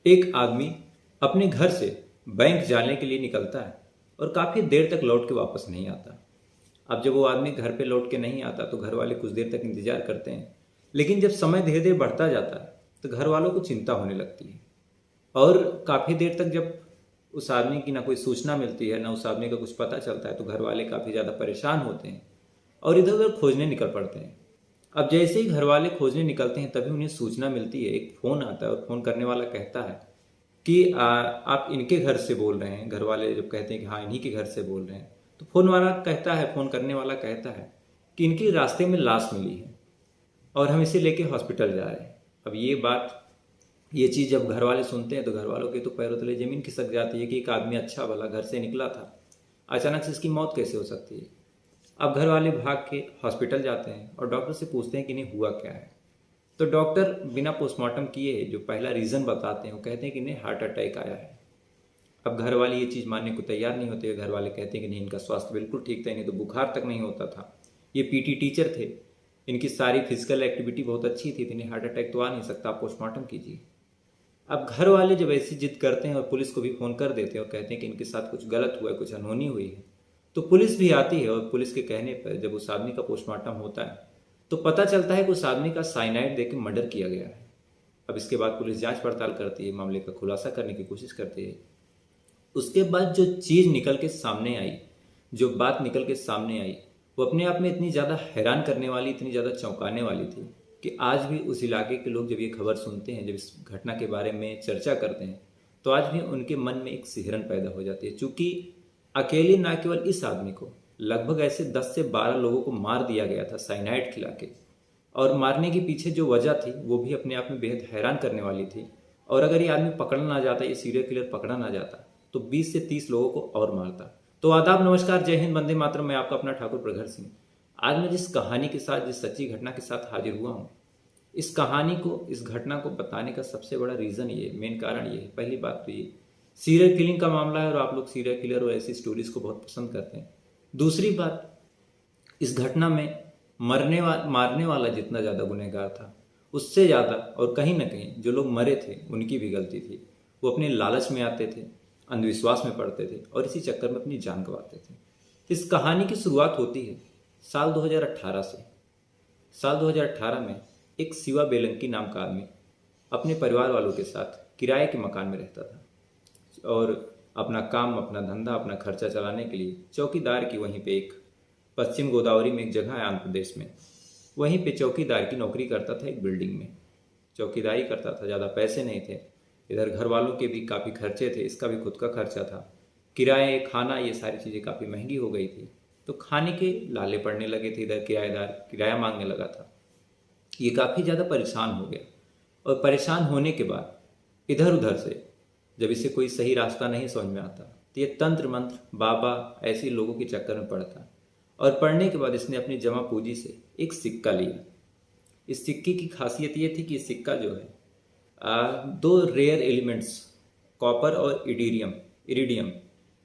एक आदमी अपने घर से बैंक जाने के लिए निकलता है और काफ़ी देर तक लौट के वापस नहीं आता। अब जब वो आदमी घर पे लौट के नहीं आता तो घर वाले कुछ देर तक इंतजार करते हैं, लेकिन जब समय धीरे धीरे बढ़ता जाता है तो घर वालों को चिंता होने लगती है। और काफ़ी देर तक जब उस आदमी की ना कोई सूचना मिलती है ना उस आदमी का कुछ पता चलता है तो घर वाले काफ़ी ज़्यादा परेशान होते हैं और इधर उधर खोजने निकल पड़ते हैं। अब जैसे ही घर वाले खोजने निकलते हैं तभी उन्हें सूचना मिलती है, एक फ़ोन आता है और फ़ोन करने वाला कहता है कि आप इनके घर से बोल रहे हैं। घर वाले जब कहते हैं कि हाँ इन्हीं के घर से बोल रहे हैं तो फ़ोन करने वाला कहता है कि इनके रास्ते में लाश मिली है और हम इसे लेके हॉस्पिटल जा रहे हैं। अब ये चीज़ जब घर वाले सुनते हैं तो घर वालों के तो पैरों तले ज़मीन खिसक जाती है कि एक आदमी अच्छा भला घर से निकला था, अचानक से इसकी मौत कैसे हो सकती है। अब घर वाले भाग के हॉस्पिटल जाते हैं और डॉक्टर से पूछते हैं कि इन्हें हुआ क्या है। तो डॉक्टर बिना पोस्टमार्टम किए जो पहला रीज़न बताते हैं वो कहते हैं कि इन्हें हार्ट अटैक आया है। अब घर वाले ये चीज़ मानने को तैयार नहीं होते। घर वाले कहते हैं कि नहीं, इनका स्वास्थ्य बिल्कुल ठीक था, इन्हें तो बुखार तक नहीं होता था, ये पीटी टीचर थे, इनकी सारी फिजिकल एक्टिविटी बहुत अच्छी थी, तो इन्हें हार्ट अटैक तो आ नहीं सकता, आप पोस्टमार्टम कीजिए। अब घर वाले जब ऐसी जिद करते हैं और पुलिस को भी फ़ोन कर देते हैं और कहते हैं कि इनके साथ कुछ गलत हुआ है, कुछ अनहोनी हुई है, तो पुलिस भी आती है और पुलिस के कहने पर जब उस आदमी का पोस्टमार्टम होता है तो पता चलता है कि उस आदमी का साइनाइड देकर मर्डर किया गया है। अब इसके बाद पुलिस जांच पड़ताल करती है, मामले का खुलासा करने की कोशिश करती है। उसके बाद जो चीज़ निकल के सामने आई, जो बात निकल के सामने आई, वो अपने आप में इतनी ज़्यादा हैरान करने वाली, इतनी ज़्यादा चौंकाने वाली थी कि आज भी उस इलाके के लोग जब ये खबर सुनते हैं, जब इस घटना के बारे में चर्चा करते हैं, तो आज भी उनके मन में एक सिहरन पैदा हो जाती है। चूँकि अकेले ना केवल इस आदमी को, लगभग ऐसे 10 से 12 लोगों को मार दिया गया था साइनाइड खिला के, और मारने के पीछे जो वजह थी वो भी अपने आप में बेहद हैरान करने वाली थी। और अगर ये आदमी पकड़ा ना जाता, ये सीरियल किलर पकड़ा ना जाता, तो 20 से 30 लोगों को और मारता। तो आदाब, नमस्कार, जय हिंद, वंदे मातरम। मैं आपका अपना ठाकुर प्रगट सिंह। आज मैं जिस कहानी के साथ, जिस सच्ची घटना के साथ हाजिर हुआ हूँ, इस कहानी को, इस घटना को बताने का सबसे बड़ा रीज़न ये, मेन कारण ये है। पहली बात तो ये सीरियल किलिंग का मामला है और आप लोग सीरियल किलर और ऐसी स्टोरीज को बहुत पसंद करते हैं। दूसरी बात, इस घटना में मारने वाला जितना ज़्यादा गुनहगार था, उससे ज़्यादा और कहीं ना कहीं जो लोग मरे थे उनकी भी गलती थी। वो अपने लालच में आते थे, अंधविश्वास में पड़ते थे और इसी चक्कर में अपनी जान गंवाते थे। इस कहानी की शुरुआत होती है साल 2018 से। साल 2018 में एक शिवा बेलंकी नाम का आदमी अपने परिवार वालों के साथ किराए के मकान में रहता था और अपना काम, अपना धंधा, अपना खर्चा चलाने के लिए चौकीदार की, वहीं पे एक पश्चिम गोदावरी में एक जगह है आंध्र प्रदेश में, वहीं पे चौकीदार की नौकरी करता था। एक बिल्डिंग में चौकीदारी करता था, ज़्यादा पैसे नहीं थे। इधर घर वालों के भी काफ़ी खर्चे थे, इसका भी खुद का खर्चा था, किराए, खाना, ये सारी चीज़ें काफ़ी महंगी हो गई थी, तो खाने के लाले पड़ने लगे थे। इधर किराएदार किराया मांगने लगा था। ये काफ़ी ज़्यादा परेशान हो गया और परेशान होने के बाद इधर उधर से जब इसे कोई सही रास्ता नहीं समझ में आता तो ये तंत्र मंत्र, बाबा, ऐसे लोगों के चक्कर में पड़ता। और पढ़ने के बाद इसने अपनी जमा पूंजी से एक सिक्का लिया। इस सिक्के की खासियत ये थी कि सिक्का जो है दो रेयर एलिमेंट्स, कॉपर और इरिडियम,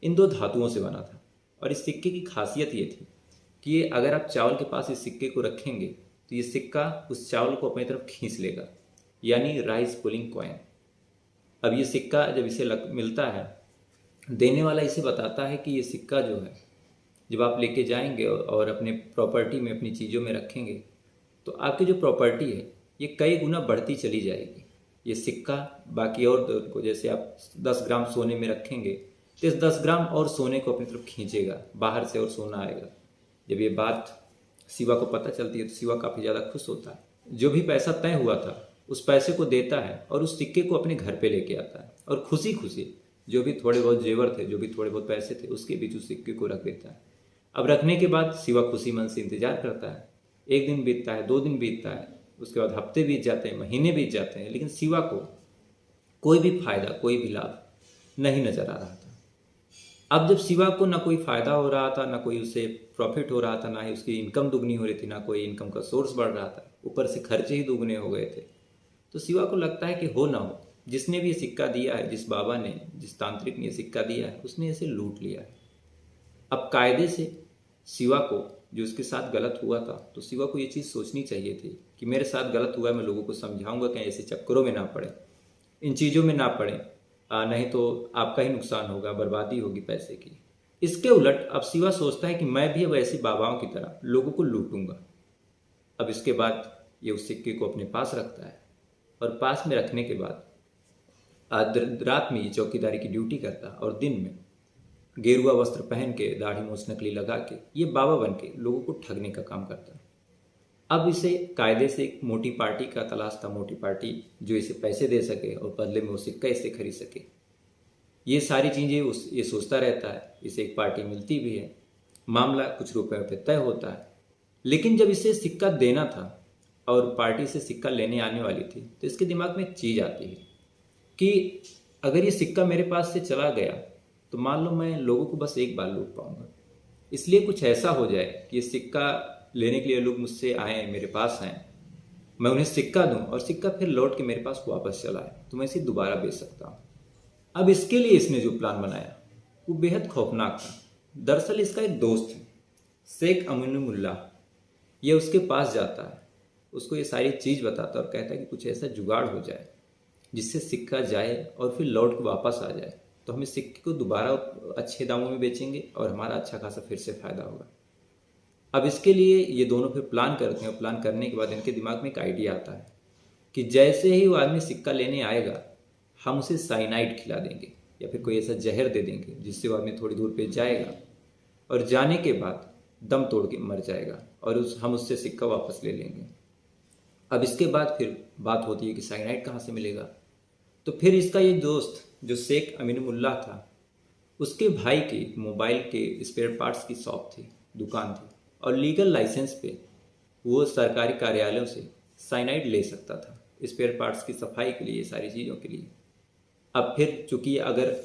इन दो धातुओं से बना था। और इस सिक्के की खासियत ये थी कि ये अगर आप चावल के पास इस सिक्के को रखेंगे तो ये सिक्का उस चावल को अपनी तरफ खींच लेगा, यानी राइस पुलिंग कॉइन। अब ये सिक्का जब इसे मिलता है, देने वाला इसे बताता है कि ये सिक्का जो है जब आप लेके जाएंगे और अपने प्रॉपर्टी में, अपनी चीज़ों में रखेंगे तो आपकी जो प्रॉपर्टी है ये कई गुना बढ़ती चली जाएगी। ये सिक्का बाकी और को, जैसे आप 10 ग्राम सोने में रखेंगे तो इस 10 ग्राम और सोने को अपनी तरफ खींचेगा, बाहर से और सोना आएगा। जब ये बात शिवा को पता चलती है तो शिवा काफ़ी ज़्यादा खुश होता है। जो भी पैसा तय हुआ था उस पैसे को देता है और उस सिक्के को अपने घर पे लेके आता है और खुशी खुशी जो भी थोड़े बहुत जेवर थे, जो भी थोड़े बहुत पैसे थे, उसके बीच उस सिक्के को रख देता है। अब रखने के बाद शिवा खुशी मन से इंतजार करता है। एक दिन बीतता है, 2 दिन बीतता है, उसके बाद हफ्ते बीत जाते हैं, महीने बीत जाते हैं, लेकिन शिवा को कोई भी फायदा, कोई भी लाभ नहीं नजर आ रहा था। अब जब शिवा को ना कोई फायदा हो रहा था, ना कोई उसे प्रॉफिट हो रहा था, ना ही उसकी इनकम दुगनी हो रही थी, ना कोई इनकम का सोर्स बढ़ रहा था, ऊपर से खर्चे ही दुगने हो गए थे, तो शिवा को लगता है कि हो ना हो, जिसने भी ये सिक्का दिया है, जिस बाबा ने, जिस तांत्रिक ने ये सिक्का दिया है, उसने इसे लूट लिया है। अब कायदे से शिवा को, जो उसके साथ गलत हुआ था, तो शिवा को ये चीज़ सोचनी चाहिए थी कि मेरे साथ गलत हुआ है, मैं लोगों को समझाऊंगा कि ऐसे चक्करों में ना पड़े। इन चीज़ों में ना पड़ें, नहीं तो आपका ही नुकसान होगा, बर्बादी होगी पैसे की। इसके उलट अब शिवा सोचता है कि मैं भी अब ऐसे बाबाओं की तरह लोगों को लूटूंगा। अब इसके बाद ये उस सिक्के को अपने पास रखता है और पास में रखने के बाद रात में ये चौकीदारी की ड्यूटी करता है और दिन में गेरुआ वस्त्र पहन के, दाढ़ी मूछ नकली लगा के ये बाबा बन के लोगों को ठगने का काम करता है। अब इसे कायदे से एक मोटी पार्टी का तलाश था, मोटी पार्टी जो इसे पैसे दे सके और बदले में वो सिक्का इससे खरीद सके। ये सारी चीज़ें ये सोचता रहता है। इसे एक पार्टी मिलती भी है, मामला कुछ रुपयों पे तय होता है। लेकिन जब इसे सिक्का देना था और पार्टी से सिक्का लेने आने वाली थी तो इसके दिमाग में एक चीज़ आती है कि अगर ये सिक्का मेरे पास से चला गया तो मान लो मैं लोगों को बस एक बार लूट पाऊंगा। इसलिए कुछ ऐसा हो जाए कि ये सिक्का लेने के लिए लोग मुझसे आए, मेरे पास आए, मैं उन्हें सिक्का दूं और सिक्का फिर लौट के मेरे पास वापस चला आए तो मैं इसे दोबारा बेच सकता हूँ। अब इसके लिए इसने जो प्लान बनाया वो बेहद खौफनाक था। दरअसल इसका एक दोस्त है, शेख अमीनुल्लाह। ये उसके पास जाता है, उसको ये सारी चीज़ बताता है और कहता है कि कुछ ऐसा जुगाड़ हो जाए जिससे सिक्का जाए और फिर लौट के वापस आ जाए, तो हम इस सिक्के को दोबारा अच्छे दामों में बेचेंगे और हमारा अच्छा खासा फिर से फायदा होगा। अब इसके लिए ये दोनों फिर प्लान करते हैं और प्लान करने के बाद इनके दिमाग में एक आइडिया आता है कि जैसे ही वो आदमी सिक्का लेने आएगा हम उसे साइनाइड खिला देंगे या फिर कोई ऐसा जहर दे देंगे जिससे वो आदमी थोड़ी दूर पे जाएगा और जाने के बाद दम तोड़ के मर जाएगा और हम उससे सिक्का वापस ले लेंगे। अब इसके बाद फिर बात होती है कि साइनाइड कहाँ से मिलेगा। तो फिर इसका ये दोस्त जो शेख अमीनुल्लाह था, उसके भाई की मोबाइल के स्पेयर पार्ट्स की शॉप थी, दुकान थी, और लीगल लाइसेंस पे वो सरकारी कार्यालयों से साइनाइड ले सकता था स्पेयर पार्ट्स की सफाई के लिए, ये सारी चीज़ों के लिए। अब फिर चूंकि अगर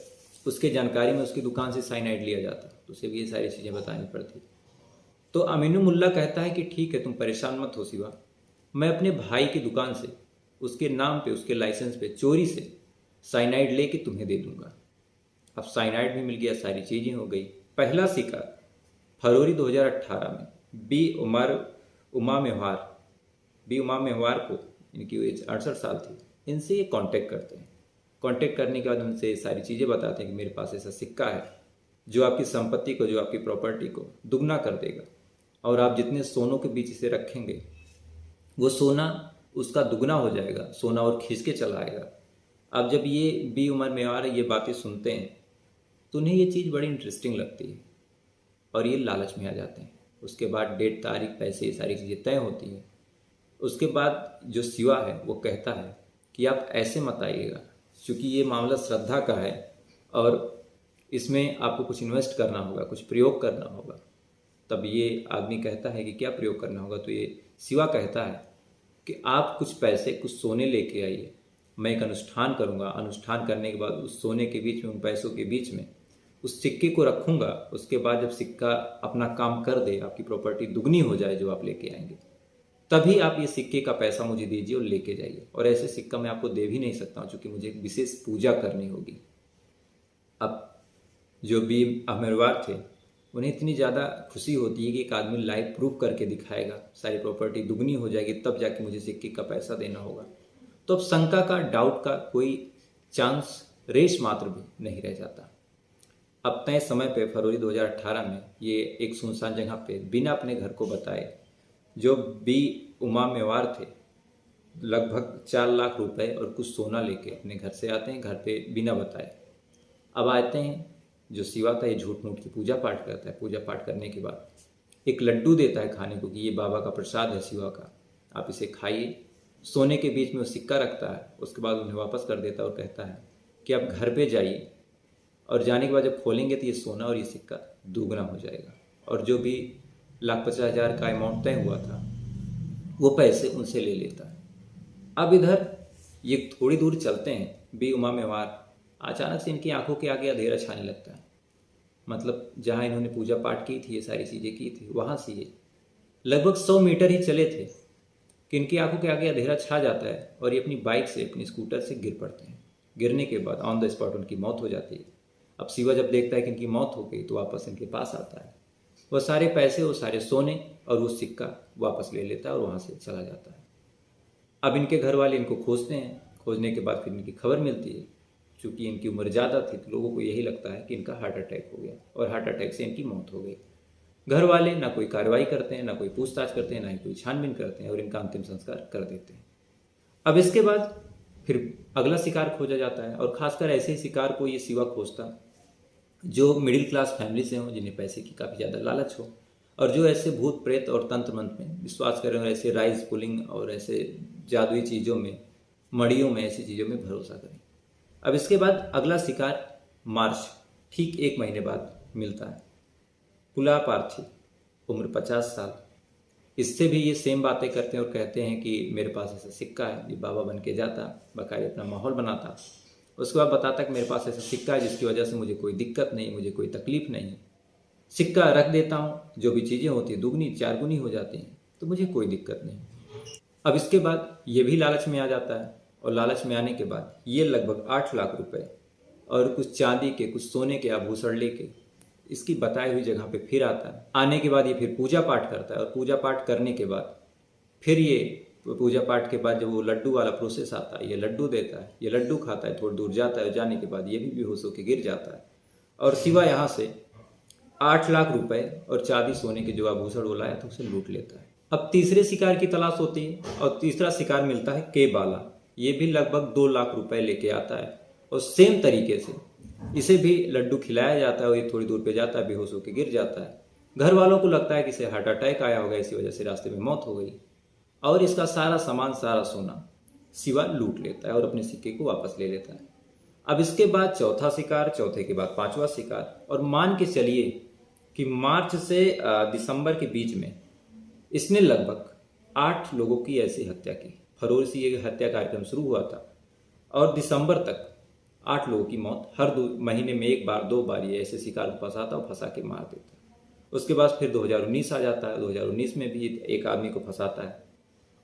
उसके जानकारी में उसकी दुकान से साइनाइड लिया जाता तो उसे भी ये सारी चीज़ें बतानी पड़ती। तो अमीनुल्लाह कहता है कि ठीक है, तुम परेशान मत हो शिवा, मैं अपने भाई की दुकान से उसके नाम पे, उसके लाइसेंस पे चोरी से साइनाइड लेके तुम्हें दे दूंगा। अब साइनाइड भी मिल गया, सारी चीज़ें हो गई। पहला शिकार फरवरी 2018 में बी उमा मेहवार को, इनकी एज 68 साल थी, इनसे ये कांटेक्ट करते हैं। कांटेक्ट करने के बाद उनसे सारी चीज़ें बताते हैं कि मेरे पास ऐसा सिक्का है जो आपकी संपत्ति को, जो आपकी प्रॉपर्टी को दुगना कर देगा, और आप जितने सोनों के बीच इसे रखेंगे वो सोना उसका दुगना हो जाएगा, सोना और खींच के चला आएगा। अब जब ये बी उमर मेवार ये बातें सुनते हैं तो उन्हें ये चीज़ बड़ी इंटरेस्टिंग लगती है और ये लालच में आ जाते हैं। उसके बाद डेट, तारीख, पैसे, ये सारी चीज़ें तय होती है। उसके बाद जो शिवा है वो कहता है कि आप ऐसे मत आइएगा, क्योंकि ये मामला श्रद्धा का है और इसमें आपको कुछ इन्वेस्ट करना होगा, कुछ प्रयोग करना होगा। तब ये आदमी कहता है कि क्या प्रयोग करना होगा, तो ये शिवा कहता है कि आप कुछ पैसे, कुछ सोने लेके आइए, मैं एक अनुष्ठान करूंगा। अनुष्ठान करने के बाद उस सोने के बीच में, उन पैसों के बीच में उस सिक्के को रखूंगा। उसके बाद जब सिक्का अपना काम कर दे, आपकी प्रॉपर्टी दुगनी हो जाए जो आप लेके आएंगे, तभी आप ये सिक्के का पैसा मुझे दीजिए और लेके जाइए। और ऐसे सिक्का मैं आपको दे भी नहीं सकता हूँ, क्योंकि मुझे एक विशेष पूजा करनी होगी। अब जो बी अहमरवार थे, उन्हें इतनी ज़्यादा खुशी होती है कि एक आदमी लाइव प्रूफ करके दिखाएगा, सारी प्रॉपर्टी दुगनी हो जाएगी, तब जाके मुझे सिक्के का पैसा देना होगा। तो अब शंका का, डाउट का कोई चांस, रेश मात्र भी नहीं रह जाता। अब तय समय पे फरवरी 2018 में ये एक सुनसान जगह पे बिना अपने घर को बताए जो बी उमा मेवार थे, लगभग 4 लाख रुपए और कुछ सोना लेके अपने घर से आते हैं, घर पे बिना बताए। अब आते हैं, जो शिवा था ये झूठ मूठ की पूजा पाठ करता है। पूजा पाठ करने के बाद एक लड्डू देता है खाने को कि ये बाबा का प्रसाद है शिवा का, आप इसे खाइए। सोने के बीच में वो सिक्का रखता है, उसके बाद उन्हें वापस कर देता है और कहता है कि आप घर पे जाइए, और जाने के बाद जब खोलेंगे तो ये सोना और ये सिक्का दोगुना हो जाएगा। और जो भी 1,50,000 का अमाउंट तय हुआ था वो पैसे उनसे ले लेता है। अब इधर ये थोड़ी दूर चलते हैं, बी उमा मेवार, अचानक से इनकी आंखों के आगे अंधेरा छाने लगता है। मतलब जहाँ इन्होंने पूजा पाठ की थी, ये सारी चीज़ें की थी, वहाँ से ये लगभग 100 मीटर ही चले थे कि इनकी आंखों के आगे अंधेरा छा जाता है और ये अपनी बाइक से, अपनी स्कूटर से गिर पड़ते हैं। गिरने के बाद ऑन द स्पॉट उनकी मौत हो जाती है। अब शिवा जब देखता है कि इनकी मौत हो गई तो वापस इनके पास आता है। वह सारे पैसे, वो सारे सोने और वो सिक्का वापस ले लेता है और वहाँ से चला जाता है। अब इनके घर वाले इनको खोजते हैं, खोजने के बाद फिर इनकी खबर मिलती है। चूँकि इनकी उम्र ज़्यादा थी तो लोगों को यही लगता है कि इनका हार्ट अटैक हो गया और हार्ट अटैक से इनकी मौत हो गई। घर वाले ना कोई कार्रवाई करते हैं, ना कोई पूछताछ करते हैं, ना ही कोई छानबीन करते हैं और इनका अंतिम संस्कार कर देते हैं। अब इसके बाद फिर अगला शिकार खोजा जाता है और खासकर ऐसे ही शिकार को ये शिवा खोजता जो मिडिल क्लास फैमिली से हों, जिन्हें पैसे की काफ़ी ज़्यादा लालच हो और जो ऐसे भूत प्रेत और तंत्र मंत्र में विश्वास करें और ऐसे राइज पुलिंग और ऐसे जादुई चीज़ों में, मड़ियों में, ऐसी चीज़ों में भरोसा करें। अब इसके बाद अगला शिकार मार्च ठीक 1 महीने बाद मिलता है। कुला पार्थी, उम्र 50 साल। इससे भी ये सेम बातें करते हैं और कहते हैं कि मेरे पास ऐसा सिक्का है, ये बाबा बन के जाता, बाकायदे अपना माहौल बनाता। उसके बाद बताता कि मेरे पास ऐसा सिक्का है जिसकी वजह से मुझे कोई दिक्कत नहीं, मुझे कोई तकलीफ नहीं। सिक्का रख देता हूँ, जो भी चीज़ें होती हैं दुगनी 4 गुनी हो जाती हैं, तो मुझे कोई दिक्कत नहीं। अब इसके बाद ये भी लालच में आ जाता है और लालच में आने के बाद ये लगभग 8 लाख रुपए और कुछ चांदी के, कुछ सोने के आभूषण लेके इसकी बताई हुई जगह पे फिर आता है। आने के बाद ये फिर पूजा पाठ करता है और पूजा पाठ करने के बाद फिर ये पूजा पाठ के बाद जब वो लड्डू वाला प्रोसेस आता है, ये लड्डू देता है, ये लड्डू खाता है, थोड़ी दूर जाता है, जाने के बाद ये भी बेहोश होकर गिर जाता है और शिवा यहाँ से 8 लाख रुपए और चांदी सोने के जो आभूषण वो लाया था उसे लूट लेता है। अब तीसरे शिकार की तलाश होती है और तीसरा शिकार मिलता है के बाला। ये भी लगभग 2 लाख रुपए लेके आता है और सेम तरीके से इसे भी लड्डू खिलाया जाता है और ये थोड़ी दूर पे जाता है, बेहोश होकर गिर जाता है। घर वालों को लगता है कि इसे हार्ट अटैक आया होगा, इसी वजह से रास्ते में मौत हो गई और इसका सारा सामान, सारा सोना शिवा लूट लेता है और अपने सिक्के को वापस ले लेता है। अब इसके बाद चौथा शिकार, चौथे के बाद 5वां शिकार और मान के चलिए कि मार्च से दिसंबर के बीच में इसने लगभग 8 लोगों की ऐसी हत्या की। फरवरी से ये हत्या कार्यक्रम शुरू हुआ था और दिसंबर तक 8 लोगों की मौत हर महीने में 1 बार 2 बार ये ऐसे शिकार को फंसाता और फंसा के मार देता। उसके बाद फिर 2019 आ जाता है। 2019 में भी एक आदमी को फंसाता है,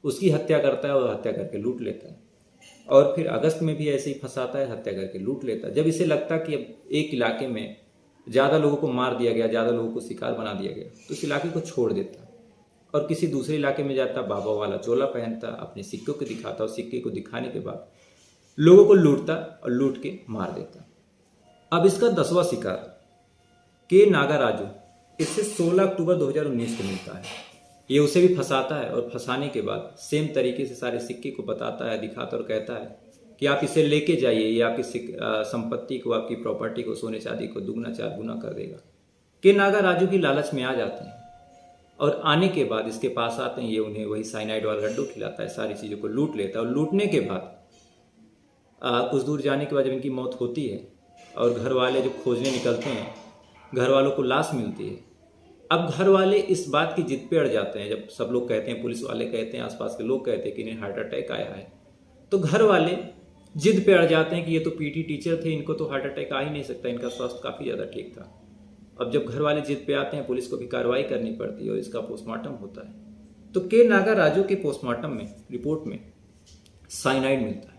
उसकी हत्या करता है और हत्या करके लूट लेता है और फिर अगस्त में भी ऐसे ही फंसाता है, हत्या करके लूट लेता है। जब इसे लगता कि अब एक इलाके में ज़्यादा लोगों को मार दिया गया, ज़्यादा लोगों को शिकार बना दिया गया, तो इस इलाके को छोड़ देता और किसी दूसरे इलाके में जाता, बाबा वाला चोला पहनता, अपने सिक्कों को दिखाता और सिक्के को दिखाने के बाद लोगों को लूटता और लूट के मार देता। अब इसका 10वां शिकार के नागाराजू, इससे 16 अक्टूबर 2019 को मिलता है। ये उसे भी फंसाता है और फंसाने के बाद सेम तरीके से सारे सिक्के को बताता है, दिखाता और कहता है कि आप इसे लेके जाइए, ये आपकी संपत्ति को, आपकी प्रॉपर्टी को, सोने चांदी को दुगना 4 गुना कर देगा। के नागाराजू की लालच में आ जाते हैं और आने के बाद इसके पास आते हैं, ये उन्हें वही साइनाइड वाला लड्डू खिलाता है, सारी चीज़ों को लूट लेता है और लूटने के बाद कुछ दूर जाने के बाद जब इनकी मौत होती है और घर वाले जब खोजने निकलते हैं, घर वालों को लाश मिलती है। अब घर वाले इस बात की जिद पे अड़ जाते हैं, जब सब लोग कहते हैं, पुलिस वाले कहते हैं, आसपास के लोग कहते हैं कि इन्हें हार्ट अटैक आया है, तो घर वाले जिद पे अड़ जाते हैं कि ये तो पीटी टीचर थे, इनको तो हार्ट अटैक आ ही नहीं सकता, इनका स्वास्थ्य काफ़ी ज़्यादा ठीक था। अब जब घर वाले जिद पे आते हैं, पुलिस को भी कार्रवाई करनी पड़ती है और इसका पोस्टमार्टम होता है। तो के नागाराजू के पोस्टमार्टम में रिपोर्ट में साइनाइड मिलता है।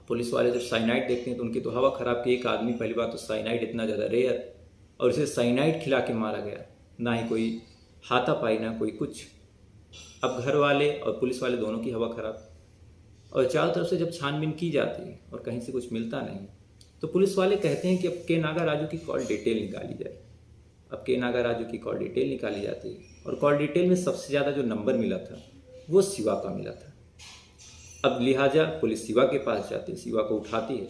पुलिस वाले जब साइनाइड देखते हैं तो उनकी तो हवा खराब की। एक आदमी, पहली बात तो साइनाइड इतना ज़्यादा रेयर और इसे साइनाइड खिला के मारा गया, ना ही कोई हाथापाई ना कोई कुछ। अब घर वाले और पुलिस वाले दोनों की हवा खराब और चारों तरफ से जब छानबीन की जाती है और कहीं से कुछ मिलता नहीं, तो पुलिस वाले कहते हैं कि अब के नागाराजू की कॉल डिटेल निकाली जाए। अब के नागाराजू की कॉल डिटेल निकाली जाती है और कॉल डिटेल में सबसे ज़्यादा जो नंबर मिला था वो शिवा का मिला था। अब लिहाजा पुलिस शिवा के पास जाती है, शिवा को उठाती है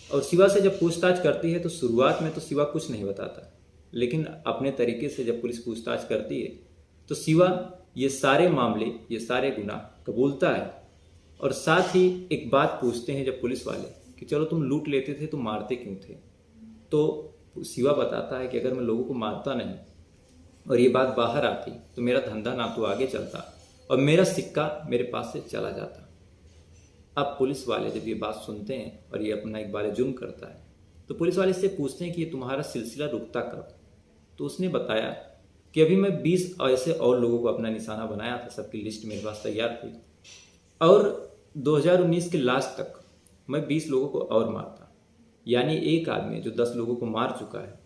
और शिवा से जब पूछताछ करती है तो शुरुआत में तो शिवा कुछ नहीं बताता, लेकिन अपने तरीके से जब पुलिस पूछताछ करती है तो शिवा ये सारे मामले, ये सारे गुनाह कबूलता है और साथ ही एक बात पूछते हैं जब पुलिस वाले कि चलो तुम लूट लेते थे तो मारते क्यों थे, तो शिवा बताता है कि अगर मैं लोगों को मारता नहीं और ये बात बाहर आती तो मेरा धंधा ना तो आगे चलता और मेरा सिक्का मेरे पास से चला जाता। अब पुलिस वाले जब ये बात सुनते हैं और ये अपना एक बार जुर्म करता है तो पुलिस वाले इससे पूछते हैं कि ये तुम्हारा सिलसिला रुकता कब, तो उसने बताया कि अभी मैं 20 ऐसे और लोगों को अपना निशाना बनाया था, सबकी लिस्ट मेरे पास तैयार थी और 2019 के लास्ट तक मैं 20 लोगों को और मारता। यानी एक आदमी जो 10 लोगों को मार चुका है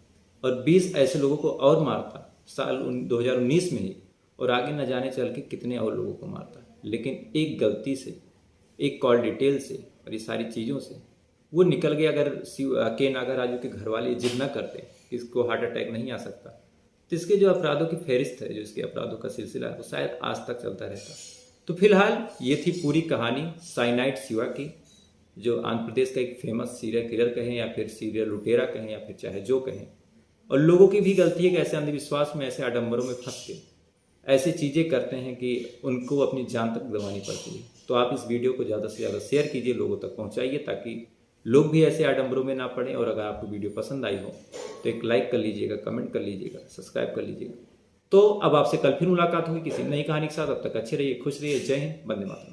और 20 ऐसे लोगों को और मारता साल 2019 में ही, और आगे न जाने चल के कितने और लोगों को मारता। लेकिन एक गलती से, एक कॉल डिटेल से और ये सारी चीज़ों से वो निकल गया। अगर के नागराजू के घर वाले जिद न करते कि इसको हार्ट अटैक नहीं आ सकता, तो इसके जो अपराधों की फहरिस्त है, जो इसके अपराधों का सिलसिला है, वो शायद आज तक चलता रहता। तो फिलहाल ये थी पूरी कहानी साइनाइड शिवा की, जो आंध्र प्रदेश का एक फेमस सीरियल किलर कहें या फिर सीरियल लुटेरा कहें या फिर चाहे जो कहें। और लोगों की भी गलती है कि ऐसे अंधविश्वास में, ऐसे आडंबरों में फंस के ऐसी चीज़ें करते हैं कि उनको अपनी जान तक गंवानी पड़ती है। तो आप इस वीडियो को ज़्यादा से ज़्यादा शेयर कीजिए, लोगों तक पहुंचाइए, ताकि लोग भी ऐसे आडंबरों में ना पड़ें। और अगर आपको वीडियो पसंद आई हो तो एक लाइक कर लीजिएगा, कमेंट कर लीजिएगा, सब्सक्राइब कर लीजिएगा। तो अब आपसे कल फिर मुलाकात होगी किसी नई कहानी के साथ। अब तक अच्छे रहिए, खुश रहिए। जय हिंद, वंदे मातरम।